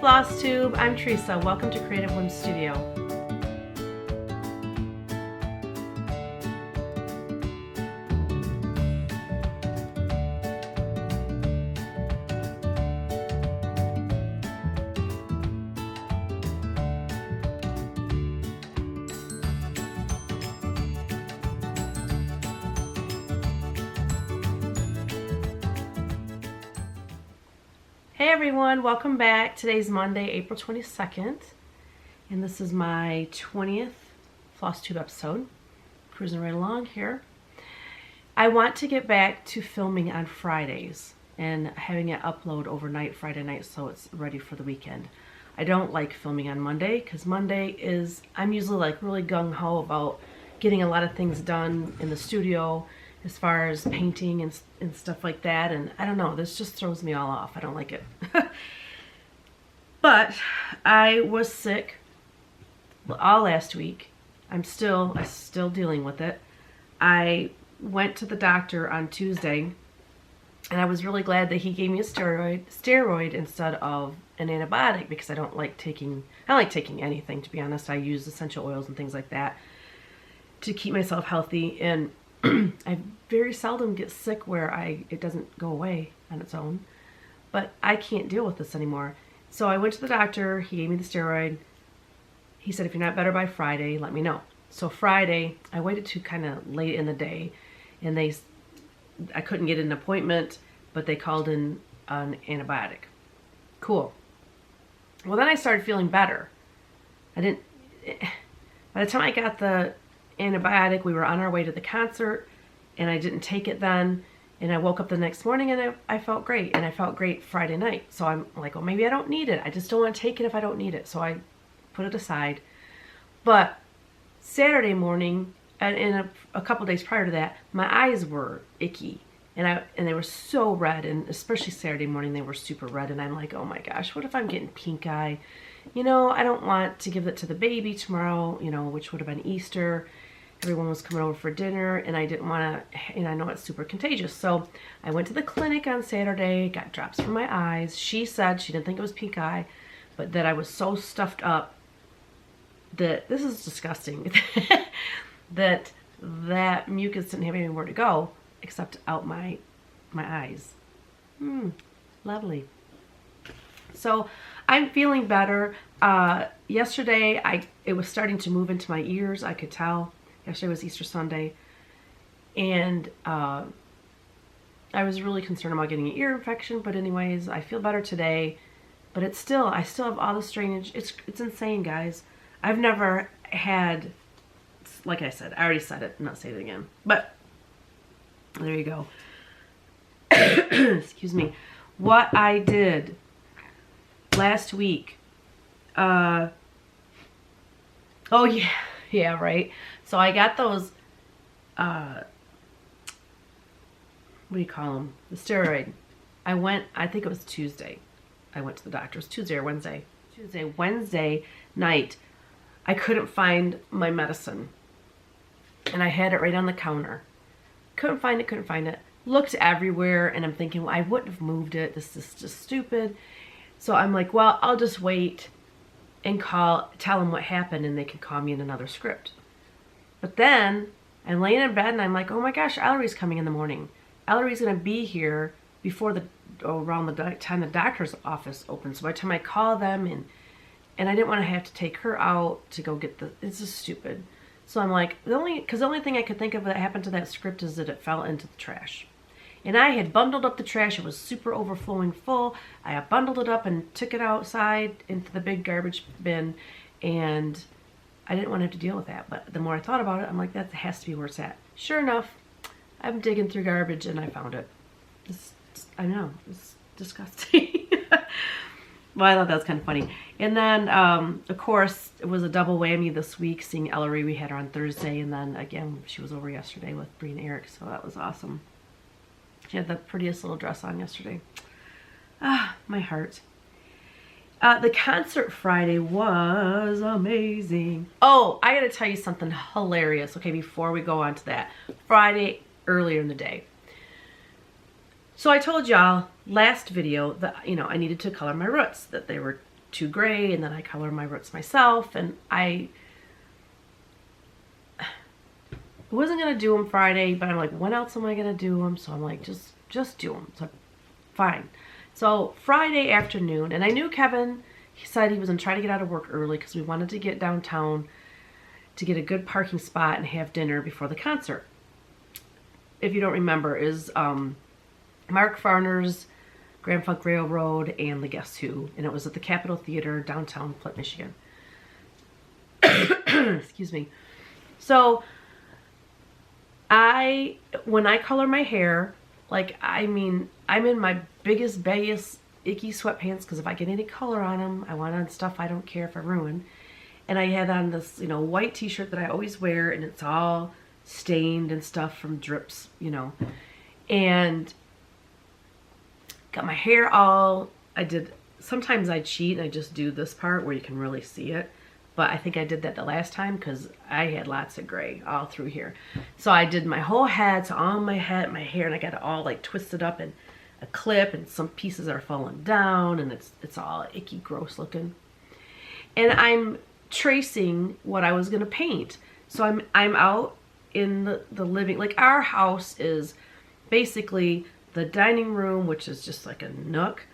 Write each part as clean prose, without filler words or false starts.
Flosstube, I'm Teresa. Welcome to Creative Whims Studio. Hey everyone, welcome back. Today's Monday, April 22nd, and this is my 20th Flosstube episode. Cruising right along here. I want to get back to filming on Fridays and having it upload overnight Friday night so it's ready for the weekend. I don't like filming on Monday because Monday is, I'm usually like really gung-ho about getting a lot of things done in the studio as far as painting and stuff like that, and I don't know, this just throws me all off. I don't like it. But I was sick all last week. I'm still dealing with it. I went to the doctor on Tuesday, and I was really glad that he gave me a steroid instead of an antibiotic, because I don't like taking anything, to be honest. I use essential oils and things like that to keep myself healthy, and I very seldom get sick where it doesn't go away on its own, but I can't deal with this anymore. So I went to the doctor, he gave me the steroid. He said, if you're not better by Friday, let me know. So Friday, I waited to kind of late in the day, and I couldn't get an appointment, but they called in an antibiotic. Cool. Well, then I started feeling better. By the time I got the antibiotic, we were on our way to the concert, and I didn't take it then, and I woke up the next morning and I felt great, and I felt great Friday night. So I'm like, well, maybe I don't need it. I just don't want to take it if I don't need it. So I put it aside. But Saturday morning, and a couple days prior to that, my eyes were icky, and they were so red, and especially Saturday morning they were super red, and I'm like, oh my gosh, what if I'm getting pink eye? You know, I don't want to give it to the baby tomorrow, you know, which would have been Easter. Everyone was coming over for dinner, and I didn't want to, and I know it's super contagious. So I went to the clinic on Saturday, got drops for my eyes. She said she didn't think it was pink eye, but that I was so stuffed up that, this is disgusting, that mucus didn't have anywhere to go except out my eyes. Lovely. So I'm feeling better. Yesterday, it was starting to move into my ears, I could tell. Yesterday was Easter Sunday, and I was really concerned about getting an ear infection, but anyways, I feel better today, but I still have all this drainage. It's insane, guys. I've never had, like I said, I already said it, I'm not saying it again, but there you go. Excuse me. What I did last week, oh yeah, right. So I got those, what do you call them? The steroid. I think it was Tuesday. I went to the doctor. It was Tuesday or Wednesday. Wednesday night, I couldn't find my medicine. And I had it right on the counter. Couldn't find it. Looked everywhere, and I'm thinking, well, I wouldn't have moved it. This is just stupid. So I'm like, well, I'll just wait and tell them what happened, and they can call me in another script. But then I'm laying in bed, and I'm like, oh my gosh, Ellery's coming in the morning. Ellery's gonna be here before around the time the doctor's office opens. So by the time I call them, and I didn't want to have to take her out to go get it's just stupid. So I'm like, the only thing I could think of that happened to that script is that it fell into the trash. And I had bundled up the trash. It was super overflowing full. I bundled it up and took it outside into the big garbage bin, and I didn't want to have to deal with that. But the more I thought about it, I'm like, that has to be where it's at. Sure enough, I'm digging through garbage and I found it. I know, it's disgusting. Well, I thought that was kind of funny. And then, of course, it was a double whammy this week, seeing Ellery. We had her on Thursday, and then again, she was over yesterday with Bree and Eric, so that was awesome. She had the prettiest little dress on yesterday. Ah, my heart. The concert Friday was amazing. Oh, I gotta tell you something hilarious, okay, before we go on to that. Friday, earlier in the day. So I told y'all last video that, you know, I needed to color my roots, that they were 2 gray, and then I color my roots myself. And I wasn't going to do them Friday, but I'm like, when else am I going to do them? So I'm like, just do them. So fine. So Friday afternoon, and I knew Kevin, he said he was going to try to get out of work early because we wanted to get downtown to get a good parking spot and have dinner before the concert. If you don't remember, is Mark Farner's Grand Funk Railroad and the Guess Who, and it was at the Capitol Theater, downtown Flint, Michigan. Excuse me. So when I color my hair, like, I mean, I'm in my biggest, baggest, icky sweatpants because if I get any color on them, I want on stuff I don't care if I ruin. And I had on this, white t-shirt that I always wear, and it's all stained and stuff from drips, and got my hair all, sometimes I cheat and I just do this part where you can really see it. But I think I did that the last time because I had lots of gray all through here. So I did my whole head, so on my head, my hair, and I got it all like twisted up in a clip, and some pieces are falling down, and it's all icky, gross looking. And I'm tracing what I was gonna paint. So I'm out in the living, like, our house is basically the dining room, which is just like a nook,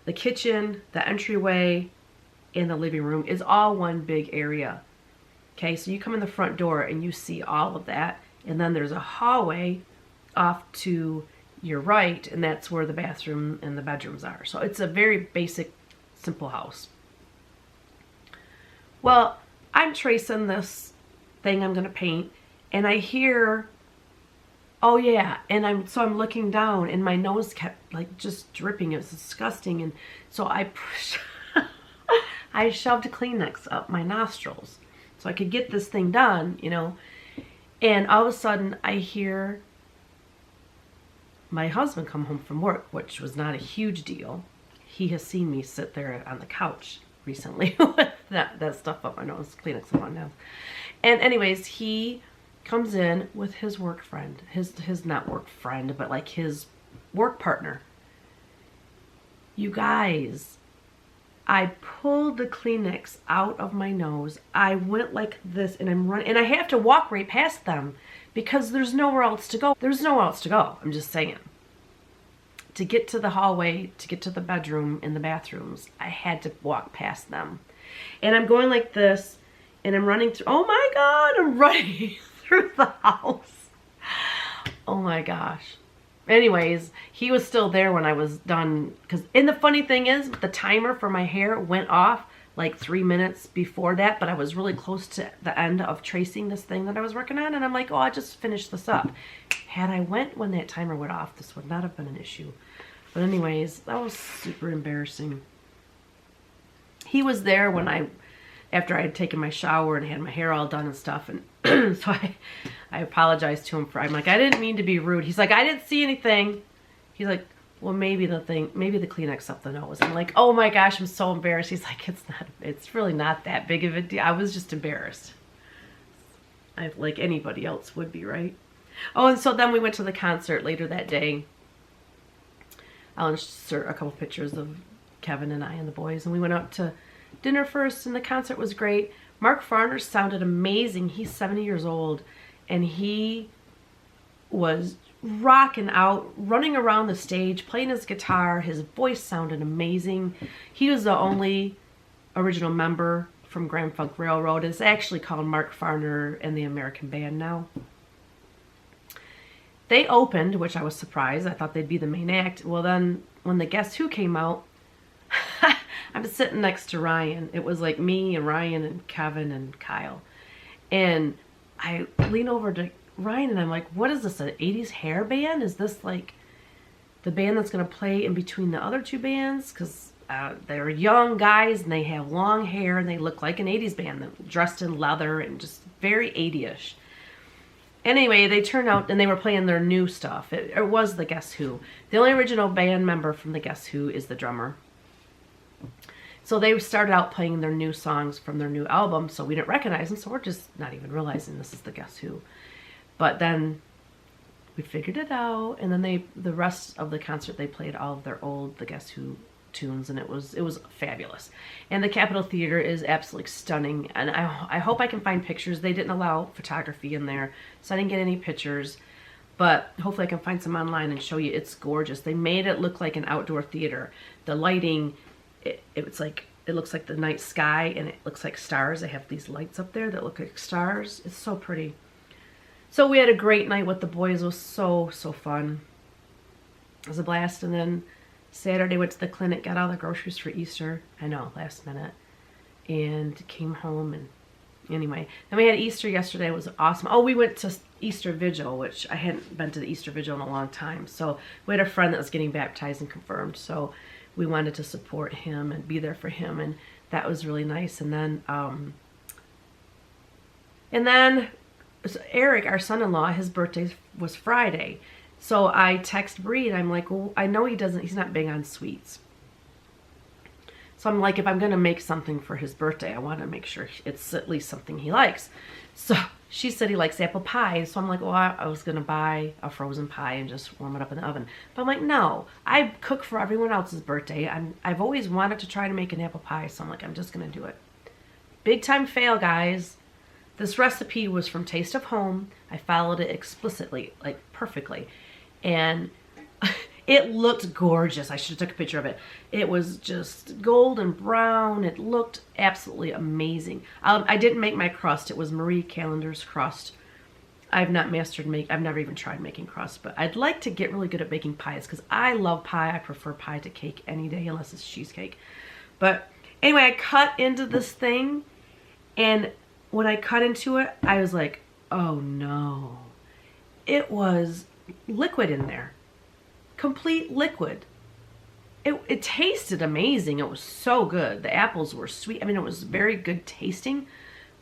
the kitchen, the entryway, and the living room is all one big area. Okay, so you come in the front door and you see all of that, and then there's a hallway off to your right, and that's where the bathroom and the bedrooms are. So it's a very basic, simple house. Well, I'm tracing this thing I'm gonna paint, and I hear, oh yeah, and I'm looking down, and my nose kept like just dripping. It was disgusting, and so I shoved a Kleenex up my nostrils so I could get this thing done, and all of a sudden I hear my husband come home from work, which was not a huge deal. He has seen me sit there on the couch recently with that stuff up my nose, Kleenex on my nose. And anyways, he comes in with his work friend, his not work friend, but like his work partner. You guys, I pulled the Kleenex out of my nose. I went like this, and I'm running, and I have to walk right past them because there's nowhere else to go. There's nowhere else to go. I'm just saying. To get to the hallway, to get to the bedroom and the bathrooms, I had to walk past them. And I'm going like this, and I'm running through, oh my God, I'm running through the house. Oh my gosh. Anyways, he was still there when I was done. And the funny thing is, the timer for my hair went off like 3 minutes before that, but I was really close to the end of tracing this thing that I was working on, and I'm like, oh, I just finished this up. Had I went when that timer went off, this would not have been an issue. But anyways, that was super embarrassing. He was there when after I had taken my shower and had my hair all done and stuff, and so I apologized to him I'm like, I didn't mean to be rude. He's like, I didn't see anything. He's like, well, maybe the Kleenex up the nose. I'm like, oh my gosh, I'm so embarrassed. He's like, it's really not that big of a deal. I was just embarrassed. Like anybody else would be, right? Oh, and so then we went to the concert later that day. I'll insert a couple pictures of Kevin and I and the boys, and we went out to dinner first, and the concert was great. Mark Farner sounded amazing. He's 70 years old, and he was rocking out, running around the stage, playing his guitar. His voice sounded amazing. He was the only original member from Grand Funk Railroad. It's actually called Mark Farner and the American Band now. They opened, which I was surprised. I thought they'd be the main act. Well, then when the Guess Who came out, I was sitting next to Ryan. It was like me and Ryan and Kevin and Kyle. And I lean over to Ryan and I'm like, what is this, an 80s hair band? Is this like the band that's going to play in between the other two bands? Because they're young guys and they have long hair and they look like an 80s band, dressed in leather and just very 80ish. Anyway, they turned out and they were playing their new stuff. It was the Guess Who. The only original band member from the Guess Who is the drummer. So they started out playing their new songs from their new album, so we didn't recognize them, so we're just not even realizing this is the Guess Who. But then we figured it out, and then the rest of the concert, they played all of their old The Guess Who tunes, and it was fabulous. And the Capitol Theater is absolutely stunning, and I hope I can find pictures. They didn't allow photography in there, so I didn't get any pictures, but hopefully I can find some online and show you. It's gorgeous. They made it look like an outdoor theater. The lighting, it's like, it looks like the night sky, and it looks like stars. They have these lights up there that look like stars. It's so pretty. So we had a great night with the boys. It was so fun. It was a blast. And then Saturday went to the clinic, got all the groceries for Easter. I know, last minute. And came home, and anyway. Then we had Easter yesterday. It was awesome. Oh, we went to Easter Vigil, which I hadn't been to the Easter Vigil in a long time. So we had a friend that was getting baptized and confirmed. So we wanted to support him and be there for him, and that was really nice. And then Eric, our son-in-law, his birthday was Friday. So I text Bree, and I'm like, well, I know he's not big on sweets. So I'm like, if I'm going to make something for his birthday, I want to make sure it's at least something he likes. So she said he likes apple pie. So I'm like, well, I was going to buy a frozen pie and just warm it up in the oven. But I'm like, no, I cook for everyone else's birthday. I've always wanted to try to make an apple pie. So I'm like, I'm just going to do it. Big time fail, guys. This recipe was from Taste of Home. I followed it explicitly, like perfectly. And it looked gorgeous. I should have took a picture of it. It was just golden brown. It looked absolutely amazing. I didn't make my crust. It was Marie Callender's crust. I've not mastered I've never even tried making crust, but I'd like to get really good at baking pies because I love pie. I prefer pie to cake any day unless it's cheesecake. But anyway, I cut into this thing, and when I cut into it, I was like, oh no. It was liquid in there. Complete liquid. It tasted amazing. It was so good. The apples were sweet. I mean, it was very good tasting,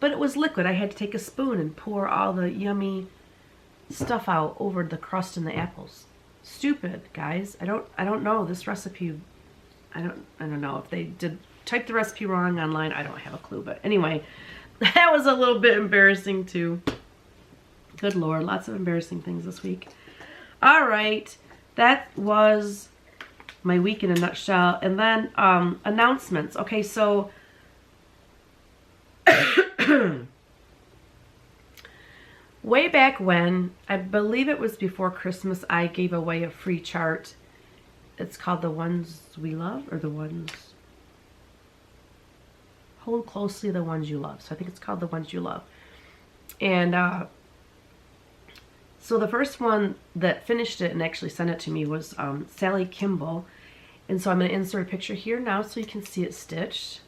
but it was liquid. I had to take a spoon and pour all the yummy stuff out over the crust and the apples. Stupid, guys. I don't know this recipe. I don't know if they did type the recipe wrong online. I don't have a clue, but anyway, that was a little bit embarrassing too. Good Lord, lots of embarrassing things this week. All right, that was my week in a nutshell. And then announcements. Okay, so way back when, I believe it was before Christmas, I gave away a free chart. It's called The Ones We Love, or The Ones... Hold closely the ones you love. So I think it's called The Ones You Love. And so the first one that finished it and actually sent it to me was Sally Kimball. And so I'm going to insert a picture here now so you can see it stitched.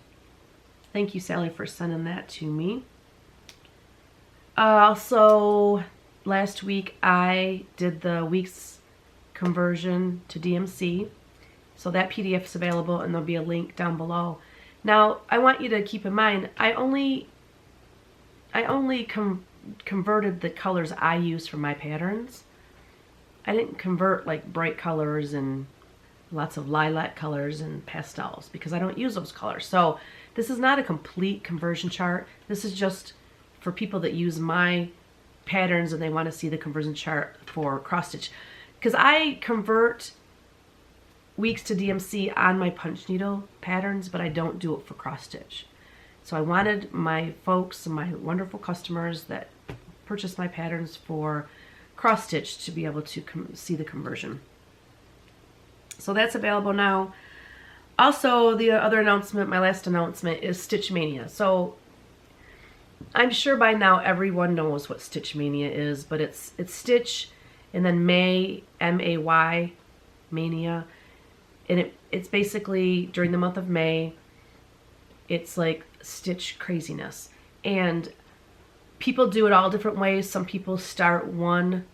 Thank you, Sally, for sending that to me. Also, last week I did the week's conversion to DMC. So that PDF is available, and there'll be a link down below. Now, I want you to keep in mind, I only converted the colors I use for my patterns. I didn't convert like bright colors and lots of lilac colors and pastels because I don't use those colors. So this is not a complete conversion chart. This is just for people that use my patterns and they want to see the conversion chart for cross stitch. Because I convert weeks to DMC on my punch needle patterns, but I don't do it for cross stitch. So I wanted my folks, my wonderful customers that purchase my patterns for cross stitch to be able to see the conversion. So that's available now. Also, the other announcement, my last announcement, is Stitch Mania. So I'm sure by now everyone knows what Stitch Mania is, but it's Stitch and then May, M-A-Y, Mania. And it's basically during the month of May, it's like stitch craziness. And people do it all different ways. Some people start one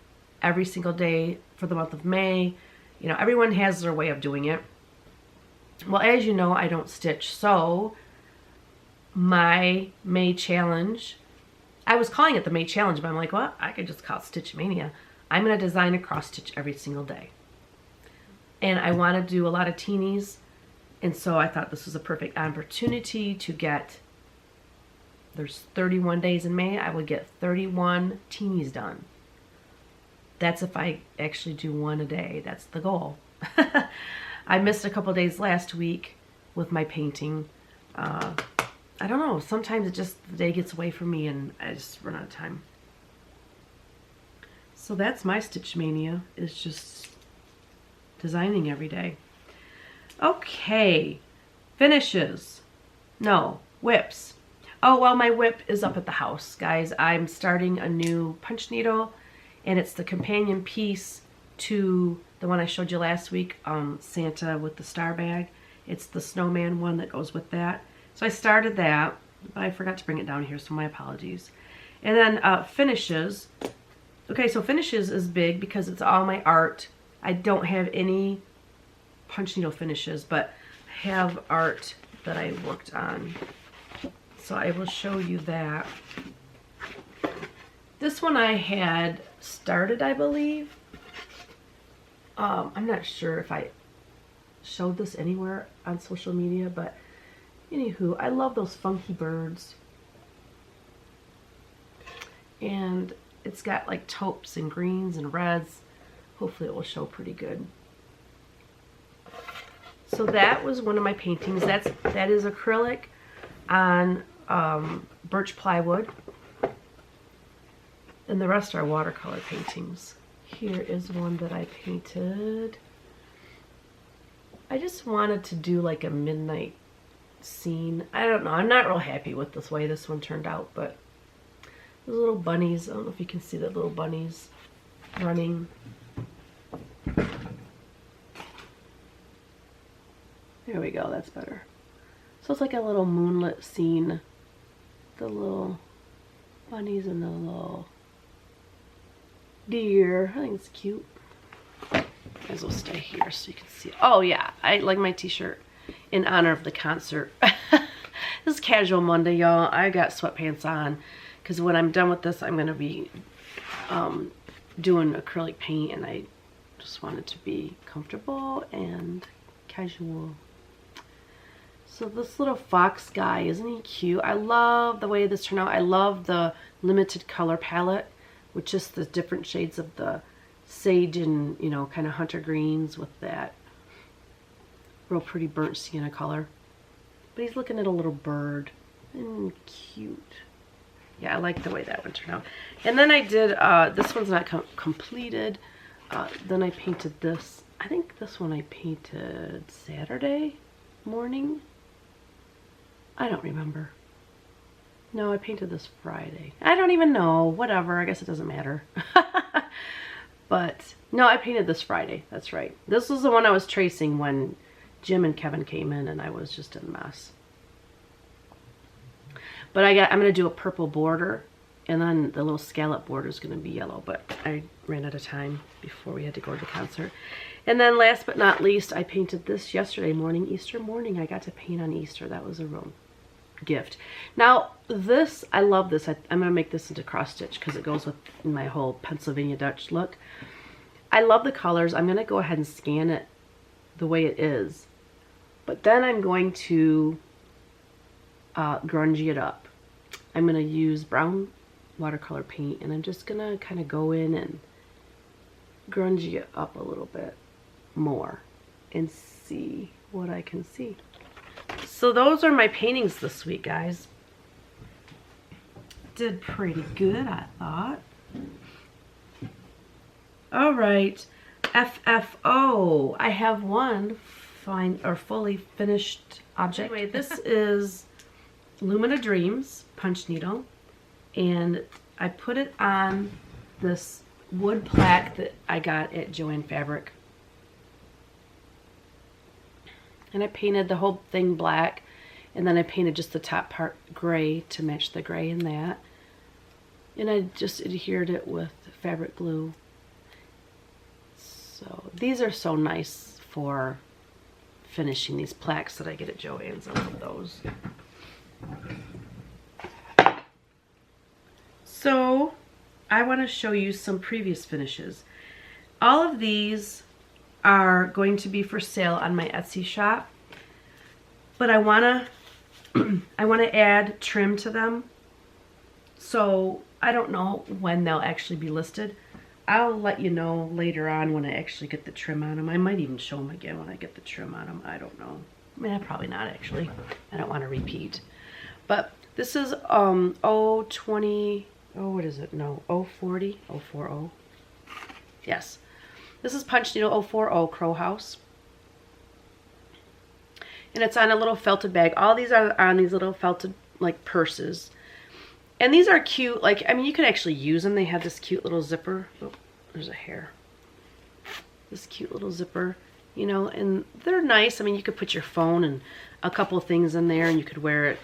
every single day for the month of May. You know, everyone has their way of doing it. Well, as you know, I don't stitch. So my May challenge, I was calling it the May challenge, but I'm like, well, I could just call it Stitch Mania. I'm going to design a cross stitch every single day. And I want to do a lot of teenies, and so I thought this was a perfect opportunity to get, there's 31 days in May, I would get 31 teenies done. That's if I actually do one a day. That's the goal. I missed a couple days last week with my painting. I don't know, sometimes it just, the day gets away from me and I just run out of time. So that's my Stitch Mania, is just designing every day. Okay, finishes. No, whips. Oh, well, my whip is up at the house, guys. I'm starting a new punch needle, and it's the companion piece to the one I showed you last week, Santa with the star bag. It's the snowman one that goes with that. So I started that, but I forgot to bring it down here, so my apologies. And then finishes. Okay, so finishes is big because it's all my art. I don't have any punch needle finishes, but I have art that I worked on. So I will show you that. This one I had started, I believe. I'm not sure if I showed this anywhere on social media, but anywho, I love those funky birds. And it's got like taupes and greens and reds. Hopefully it will show pretty good. So that was one of my paintings. That is acrylic on birch plywood. And the rest are watercolor paintings. Here is one that I painted. I just wanted to do like a midnight scene. I don't know. I'm not real happy with the way this one turned out, but those little bunnies. I don't know if you can see the little bunnies running. There we go. That's better. So it's like a little moonlit scene. The little bunnies and the little deer. I think it's cute. Might as well stay here so you can see. Oh yeah, I like my t-shirt in honor of the concert. This is casual Monday, y'all. I got sweatpants on because when I'm done with this, I'm gonna be doing acrylic paint, and I just wanted to be comfortable and casual. So this little fox guy, isn't he cute? I love the way this turned out. I love the limited color palette with just the different shades of the sage and, you know, kind of hunter greens with that real pretty burnt sienna color. But he's looking at a little bird. Cute. Yeah, I like the way that one turned out. And then I did, this one's not completed. Then I painted this. I think this one I painted Saturday morning. I don't remember. No, I painted this Friday. I don't even know. Whatever. I guess it doesn't matter. But, no, I painted this Friday. That's right. This was the one I was tracing when Jim and Kevin came in and I was just a mess. But I'm going to do a purple border, and then the little scallop border is going to be yellow. But I ran out of time before we had to go to the concert. And then last but not least, I painted this yesterday morning, Easter morning. I got to paint on Easter. That was a real gift. Now this, I love this. I'm going to make this into cross stitch because it goes with my whole Pennsylvania Dutch look. I love the colors. I'm going to go ahead and scan it the way it is. But then I'm going to grungy it up. I'm going to use brown watercolor paint, and I'm just going to kind of go in and grungy it up a little bit more and see what I can see. So those are my paintings this week, guys. Did pretty good, I thought. All right, FFO. I have one fine or fully finished object. Anyway, this is Lumina Dreams punch needle, and I put it on this wood plaque that I got at Joann Fabric. And I painted the whole thing black, and then I painted just the top part gray to match the gray in that. And I just adhered it with fabric glue. So these are so nice for finishing these plaques that I get at Joann's. I love those. So I want to show you some previous finishes. All of these are going to be for sale on my Etsy shop, but I want to add trim to them. So I don't know when they'll actually be listed, I'll let you know later on when I actually get the trim on them. I might even show them again when I get the trim on them. I don't know. I mean, probably not actually. I don't want to repeat. But this is 020, oh, what is it? No, 040, 040. Yes. This is Punch Needle 040 Crow House. And it's on a little felted bag. All these are on these little felted like purses. And these are cute. Like, I mean, you could actually use them. They have this cute little zipper. Oh, there's a hair. This cute little zipper, you know, and they're nice. I mean, you could put your phone and a couple of things in there, and you could wear it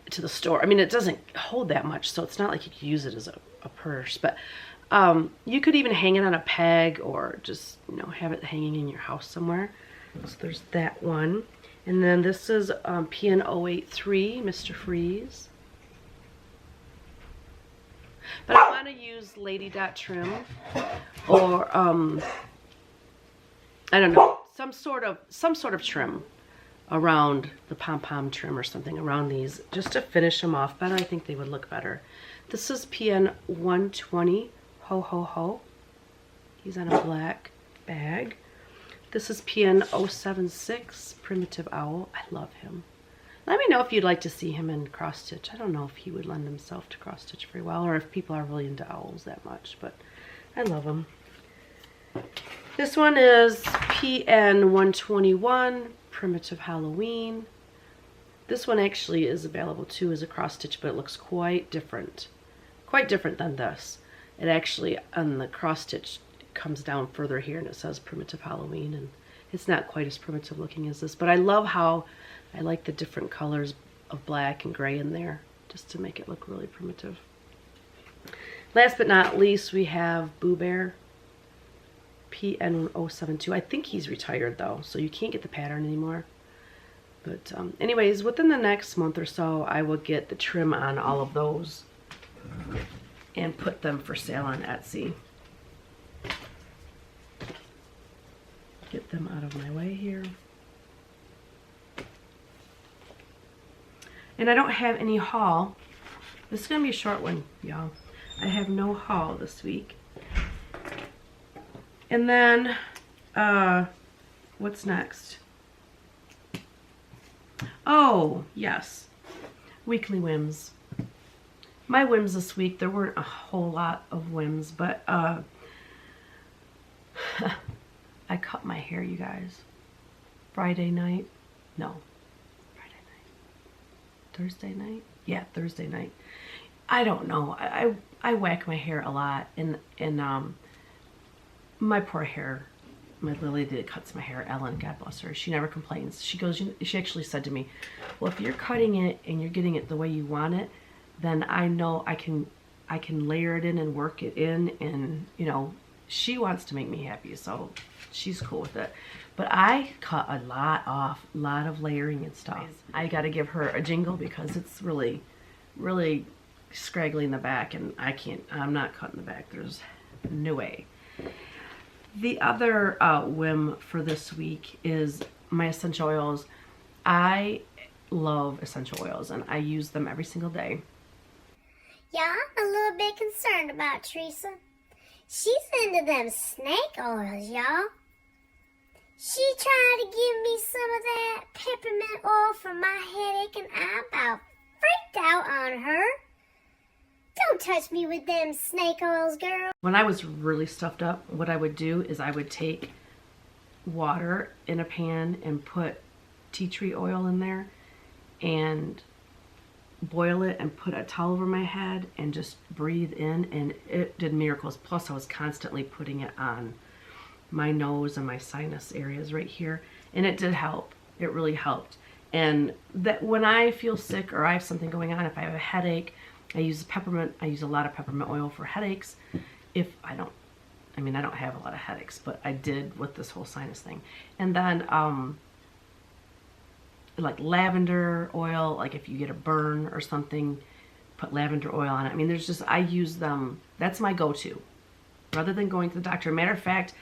to the store. I mean, it doesn't hold that much, so it's not like you could use it as a purse. But you could even hang it on a peg or just, you know, have it hanging in your house somewhere. So there's that one. And then this is PN083, Mr. Freeze. But I want to use Lady Dot trim or I don't know, some sort of trim around the pom-pom trim or something around these just to finish them off better. I think they would look better. This is PN 120 Ho Ho Ho. He's on a black bag. This is PN 076 Primitive Owl. I love him. Let me know if you'd like to see him in cross stitch. I don't know if he would lend himself to cross stitch very well, or if people are really into owls that much, but I love him. This one is PN 121 Primitive Halloween. This one actually is available too as a cross stitch, but it looks quite different than this. It actually, on the cross stitch, it comes down further here and it says Primitive Halloween, and it's not quite as primitive looking as this, but I love how I like the different colors of black and gray in there just to make it look really primitive. Last but not least, we have Boo Bear PN072. I think he's retired though, so you can't get the pattern anymore. But anyways, within the next month or so, I will get the trim on all of those and put them for sale on Etsy. Get them out of my way here. And I don't have any haul. This is going to be a short one, y'all. I have no haul this week. And then, what's next? Oh, yes. Weekly Whims. My Whims this week, there weren't a whole lot of Whims, but I cut my hair, you guys. Friday night. No. Thursday night? Yeah, Thursday night. I don't know. I whack my hair a lot, and my poor hair, my lily that cuts my hair, Ellen, God bless her, she never complains. She goes, she actually said to me, well, if you're cutting it and you're getting it the way you want it, then I know I can layer it in and work it in, and you know, she wants to make me happy, so she's cool with it. But I cut a lot off, a lot of layering and stuff. I got to give her a jingle because it's really, really scraggly in the back, and I'm not cutting the back. There's no way. The other whim for this week is my essential oils. I love essential oils, and I use them every single day. Yeah, I'm a little bit concerned about Teresa. She's into them snake oils, y'all. She tried to give me some of that peppermint oil for my headache, and I about freaked out on her. Don't touch me with them snake oils, girl. When I was really stuffed up, what I would do is I would take water in a pan and put tea tree oil in there and boil it and put a towel over my head and just breathe in, and it did miracles. Plus I was constantly putting it on my nose and my sinus areas right here, and it did help. It really helped. And that when I feel sick or I have something going on, if I have a headache, I use peppermint. I use a lot of peppermint oil for headaches. If I don't, I mean, I don't have a lot of headaches, but I did with this whole sinus thing. And then like lavender oil, like if you get a burn or something, put lavender oil on it. I mean, there's just, I use them. That's my go-to rather than going to the doctor. Matter of fact,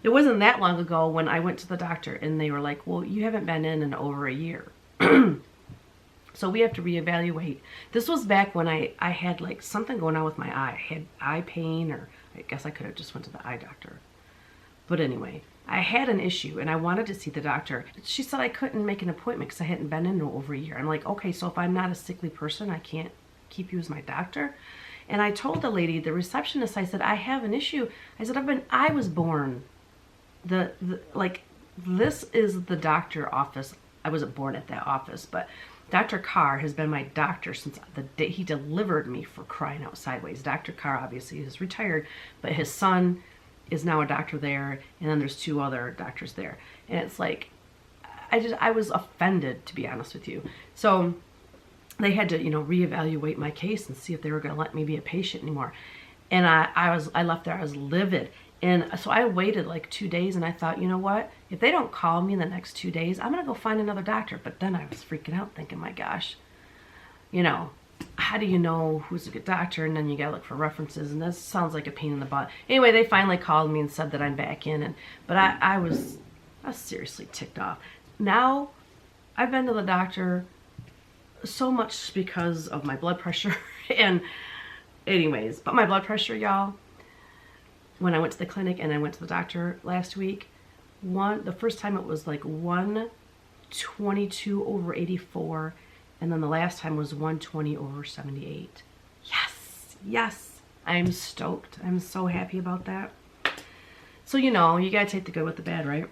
it wasn't that long ago when I went to the doctor and they were like, well, you haven't been in over a year. So we have to reevaluate. This was back when I had like something going on with my eye. I had eye pain, or I guess I could have just went to the eye doctor. But anyway, I had an issue and I wanted to see the doctor. She said I couldn't make an appointment because I hadn't been in over a year. I'm like, okay, so if I'm not a sickly person, I can't keep you as my doctor. And I told the lady, the receptionist, I said, I have an issue. I said, I was born. Like, this is the doctor office. I wasn't born at that office, but Dr. Carr has been my doctor since the day he delivered me, for crying out sideways. Dr. Carr obviously is retired, but his son is now a doctor there, and then there's 2 other doctors there. And it's like, I was offended, to be honest with you. So they had to, reevaluate my case and see if they were going to let me be a patient anymore. And I left there, I was livid. And so I waited like 2 days, and I thought, you know what? If they don't call me in the next 2 days, I'm going to go find another doctor. But then I was freaking out thinking, my gosh, how do you know who's a good doctor? And then you got to look for references, and this sounds like a pain in the butt. Anyway, they finally called me and said that I'm back in. But I was seriously ticked off. Now, I've been to the doctor so much because of my blood pressure. And anyways, but my blood pressure, y'all, when I went to the clinic and I went to the doctor last week, the first time it was like 122/84, and then the last time was 120/78. Yes, I'm stoked. I'm so happy about that. So you gotta take the good with the bad, right?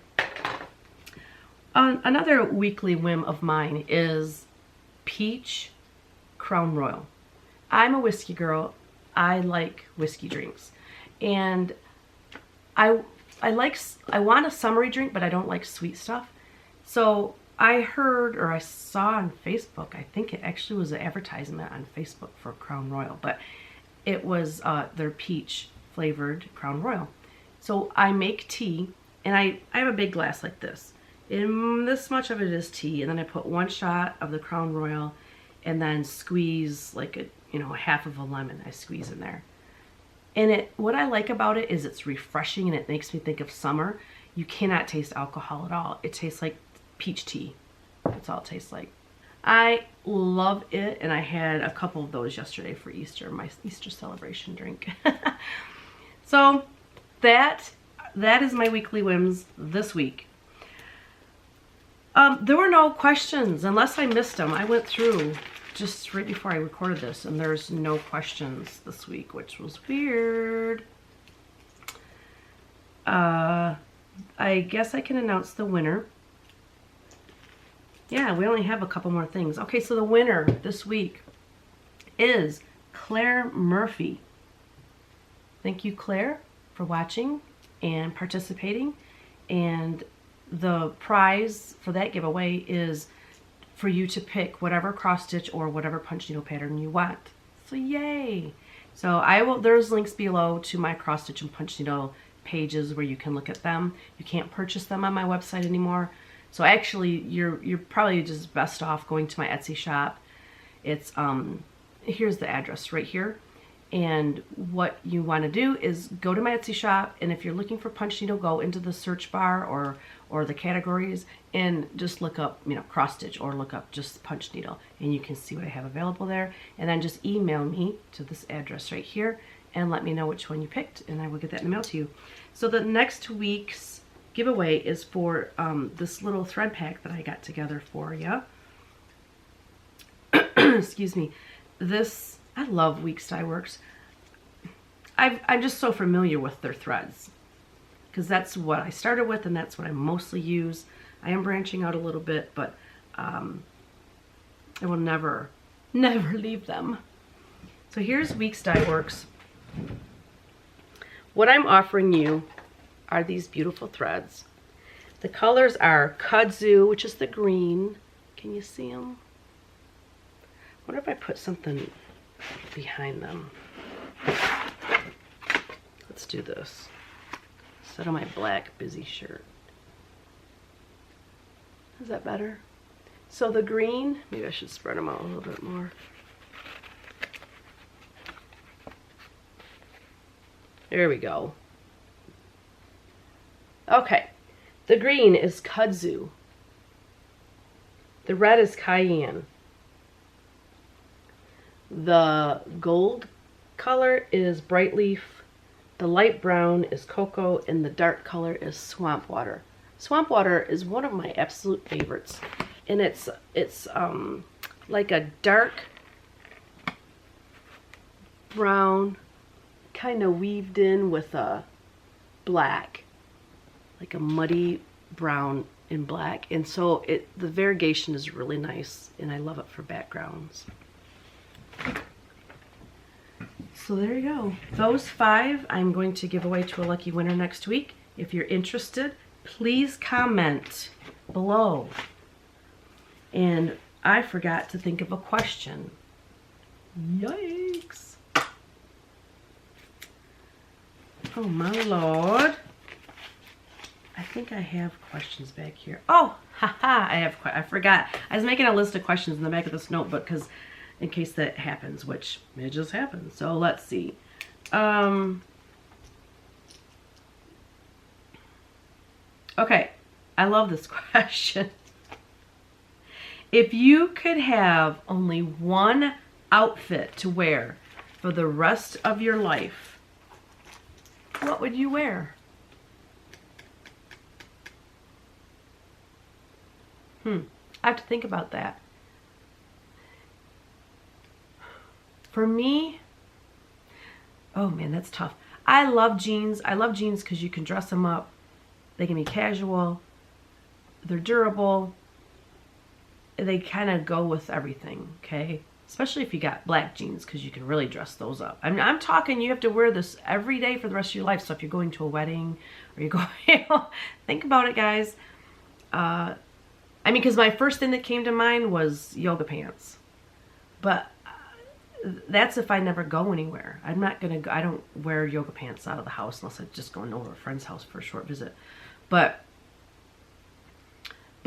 Another weekly whim of mine is peach Crown Royal. I'm a whiskey girl. I like whiskey drinks. And I want a summery drink, but I don't like sweet stuff. So I heard, or I saw on Facebook, I think it actually was an advertisement on Facebook for Crown Royal, but it was their peach flavored Crown Royal. So I make tea, and I have a big glass like this. And this much of it is tea, and then I put 1 shot of the Crown Royal, and then squeeze like half of a lemon. I squeeze in there. And what I like about it is it's refreshing, and it makes me think of summer. You cannot taste alcohol at all. It tastes like peach tea. That's all it tastes like. I love it, and I had a couple of those yesterday for Easter, my Easter celebration drink. So that is my weekly whims this week. There were no questions, unless I missed them. I went through just right before I recorded this, and there's no questions this week, which was weird. I guess I can announce the winner. Yeah, we only have a couple more things. Okay, so the winner this week is Claire Murphy. Thank you, Claire, for watching and participating. And the prize for that giveaway is for you to pick whatever cross stitch or whatever punch needle pattern you want. So yay! So there's links below to my cross stitch and punch needle pages where you can look at them. You can't purchase them on my website anymore. So actually you're probably just best off going to my Etsy shop. It's here's the address right here. And what you want to do is go to my Etsy shop, and if you're looking for punch needle, go into the search bar or the categories and just look up, cross stitch, or look up just punch needle, and you can see what I have available there. And then just email me to this address right here and let me know which one you picked, and I will get that in the mail to you. So the next week's giveaway is for this little thread pack that I got together for you. Excuse me. I love Weekstye Works. I'm just so familiar with their threads, because that's what I started with, and that's what I mostly use. I am branching out a little bit, but I will never leave them. So here's Weekstye Works. What I'm offering you are these beautiful threads. The colors are kudzu, which is the green. Can you see them? I wonder if I put something behind them. Let's do this. Instead of my black busy shirt. Is that better? So the green, maybe I should spread them out a little bit more. There we go. Okay, the green is kudzu. The red is cayenne. The gold color is bright leaf, the light brown is cocoa, and the dark color is swamp water. Swamp water is one of my absolute favorites, and it's like a dark brown, kind of weaved in with a black, like a muddy brown and black, and so the variegation is really nice, and I love it for backgrounds. So there you go. Those 5 I'm going to give away to a lucky winner next week. If you're interested, please comment below. And I forgot to think of a question. Yikes. Oh my Lord. I think I have questions back here. Oh, haha, I forgot. I was making a list of questions in the back of this notebook because in case that happens, which it just happened. So let's see. Okay, I love this question. If you could have only one outfit to wear for the rest of your life, what would you wear? I have to think about that. For me, oh man, that's tough. I love jeans. I love jeans because you can dress them up. They can be casual. They're durable. They kind of go with everything, okay? Especially if you got black jeans because you can really dress those up. I'm talking you have to wear this every day for the rest of your life. So if you're going to a wedding or you're going, think about it, guys. I mean, because my first thing that came to mind was yoga pants. But that's if I never go anywhere. I'm not gonna go, I don't wear yoga pants out of the house unless I'm just going over a friend's house for a short visit. But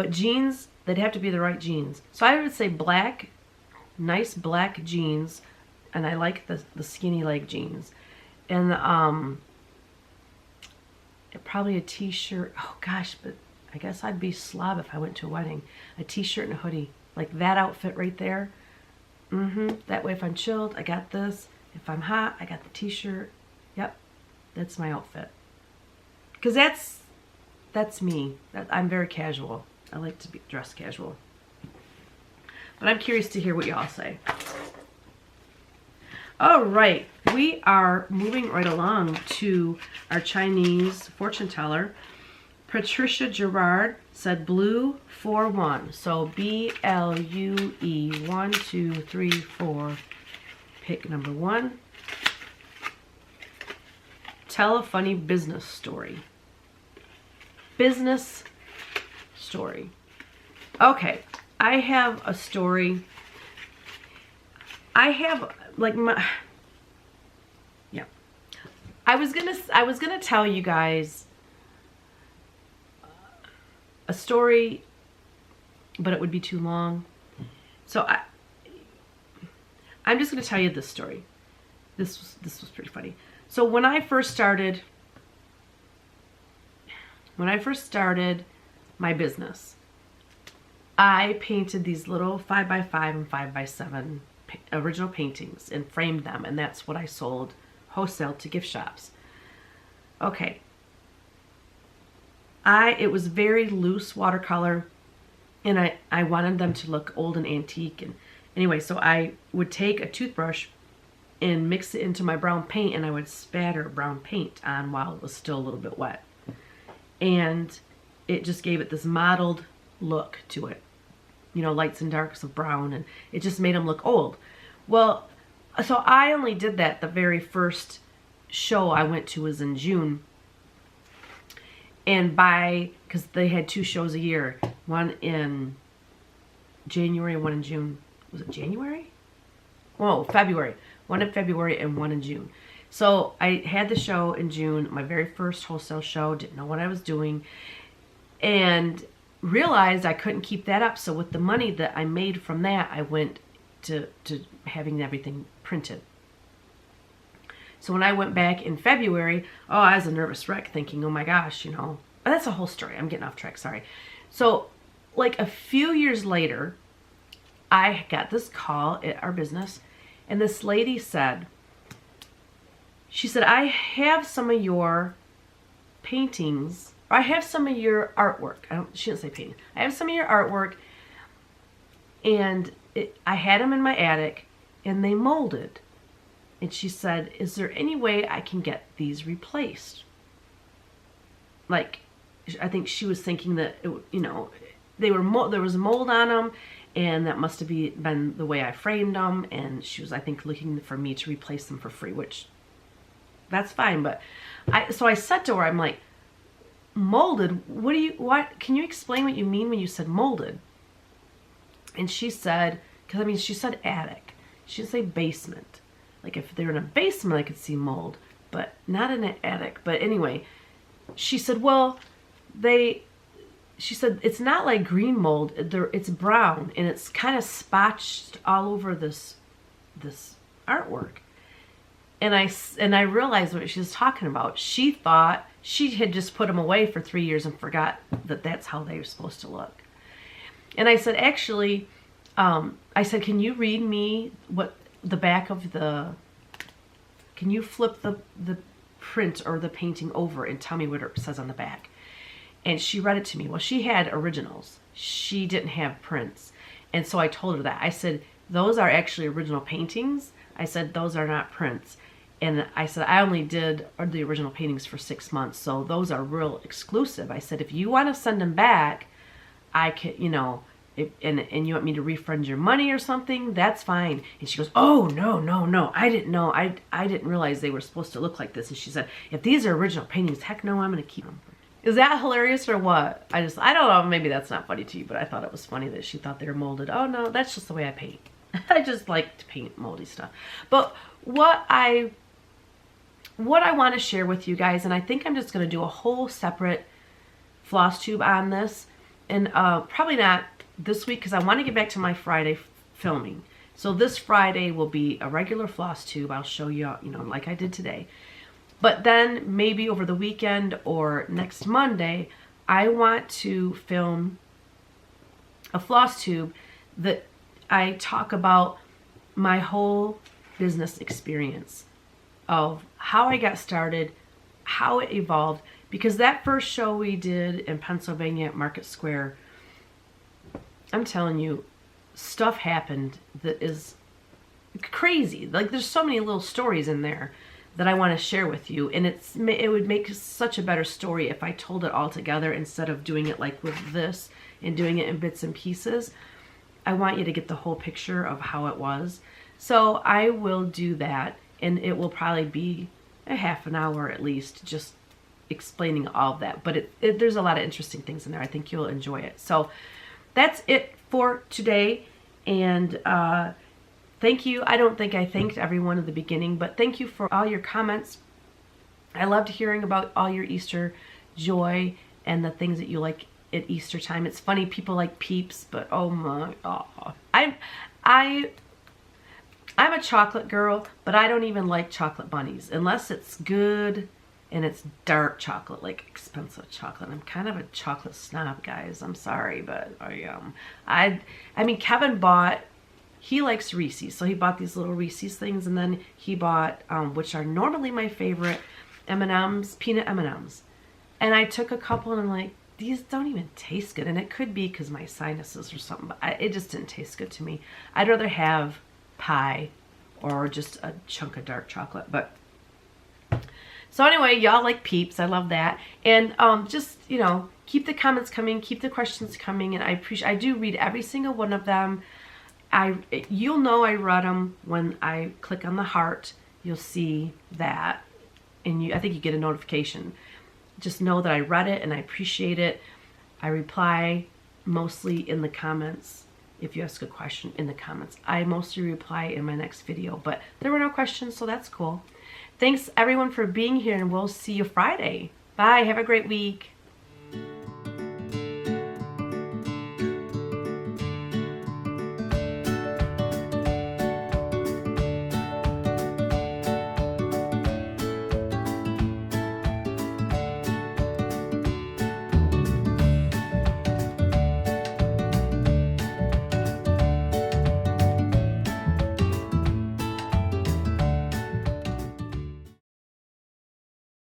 jeans, they'd have to be the right jeans. So I would say black, nice black jeans, and I like the skinny leg jeans. And probably a t-shirt. Oh gosh, but I guess I'd be slob if I went to a wedding. A t-shirt and a hoodie, like that outfit right there. That way if I'm chilled, I got this. If I'm hot, I got the t-shirt. Yep, that's my outfit. Because that's me. I'm very casual. I like to be dressed casual. But I'm curious to hear what y'all say. All right, we are moving right along to our Chinese fortune teller. Patricia Gerard said blue 4-1. So B-L-U-E 1, 2, 3, 4. Pick number 1. Tell a funny business story. Business story. Okay, I have a story. I have like I was gonna tell you guys a story, but it would be too long. So I'm just going to tell you this story. This was pretty funny. So when I first started my business, I painted these little 5x5 and 5x7 original paintings and framed them, and that's what I sold wholesale to gift shops. Okay. It was very loose watercolor, and I wanted them to look old and antique. And anyway, so I would take a toothbrush and mix it into my brown paint, and I would spatter brown paint on while it was still a little bit wet. And it just gave it this mottled look to it. You know, lights and darks of brown, and it just made them look old. Well, so I only did that the very first show I went to was in June. And because they had 2 shows a year, one in January and one in June. Was it January? Oh, February. One in February and one in June. So I had the show in June, my very first wholesale show, didn't know what I was doing, and realized I couldn't keep that up. So with the money that I made from that, I went to having everything printed. So when I went back in February, oh, I was a nervous wreck thinking, oh my gosh, you know, that's a whole story. I'm getting off track, sorry. So like a few years later, I got this call at our business, And this lady said, she said, I have some of your paintings, or I have some of your artwork. She didn't say painting. I have some of your artwork, and I had them in my attic, and they molded. And she said, is there any way I can get these replaced? Like, I think she was thinking that, you know, there was mold on them, and that must have been the way I framed them. And she was, I think, looking for me to replace them for free, which that's fine. But so I said to her, I'm like, molded? What? Can you explain what you mean when you said molded? And she said, because I mean, she said attic. She didn't say basement. Like if they're in a basement, I could see mold, but not in an attic. But anyway, she said, well, she said, it's not like green mold. It's brown, and it's kind of spotched all over this artwork. And I realized what she was talking about. She thought she had just put them away for 3 years and forgot that that's how they were supposed to look. And I said, actually, I said, can you read me what the back of can you flip the print or the painting over and tell me what it says on the back? And she read it to me. Well, she had originals. She didn't have prints. And so I told her that. I said, those are actually original paintings. I said, those are not prints. And I said, I only did the original paintings for 6 months, so those are real exclusive. I said, if you want to send them back, I can, you know, and you want me to refund your money or something, that's fine. And she goes, oh, no, I didn't know. I didn't realize they were supposed to look like this. And she said, if these are original paintings, heck no, I'm going to keep them. Is that hilarious or what? I don't know, maybe that's not funny to you, but I thought it was funny that she thought they were molded. Oh no, that's just the way I paint. I just like to paint moldy stuff. But what I want to share with you guys, and I think I'm just going to do a whole separate Flosstube on this, and probably not this week because I want to get back to my Friday filming. So this Friday will be a regular Flosstube. I'll show you, you know, like I did today. But then maybe over the weekend or next Monday, I want to film a Flosstube that I talk about my whole business experience of how I got started, how it evolved, because that first show we did in Pennsylvania at Market Square, I'm telling you, stuff happened that is crazy. Like there's so many little stories in there that I want to share with you, and it would make such a better story if I told it all together instead of doing it like with this and doing it in bits and pieces. I want you to get the whole picture of how it was. So I will do that, and it will probably be a half an hour at least, just explaining all of that. But there's a lot of interesting things in there. I think you'll enjoy it. So that's it for today, and thank you. I don't think I thanked everyone at the beginning, but thank you for all your comments. I loved hearing about all your Easter joy and the things that you like at Easter time. It's funny, people like Peeps, but oh my god. I'm a chocolate girl, but I don't even like chocolate bunnies unless it's good and it's dark chocolate, like expensive chocolate. I'm kind of a chocolate snob, guys. I'm sorry, but I am. I mean, Kevin he likes Reese's, so he bought these little Reese's things, and then he bought, which are normally my favorite, M&M's, peanut M&M's. And I took a couple, and I'm like, these don't even taste good. And it could be because my sinuses or something, but it just didn't taste good to me. I'd rather have pie or just a chunk of dark chocolate. But so anyway, y'all like Peeps. I love that. And just, you know, keep the comments coming, keep the questions coming, and I do read every single one of them. You'll know I read them when I click on the heart. You'll see that, and I think you get a notification. Just know that I read it and I appreciate it. I reply mostly in the comments. If you ask a question in the comments, I mostly reply in my next video, but there were no questions, so that's cool. Thanks everyone for being here, and we'll see you Friday. Bye. Have a great week.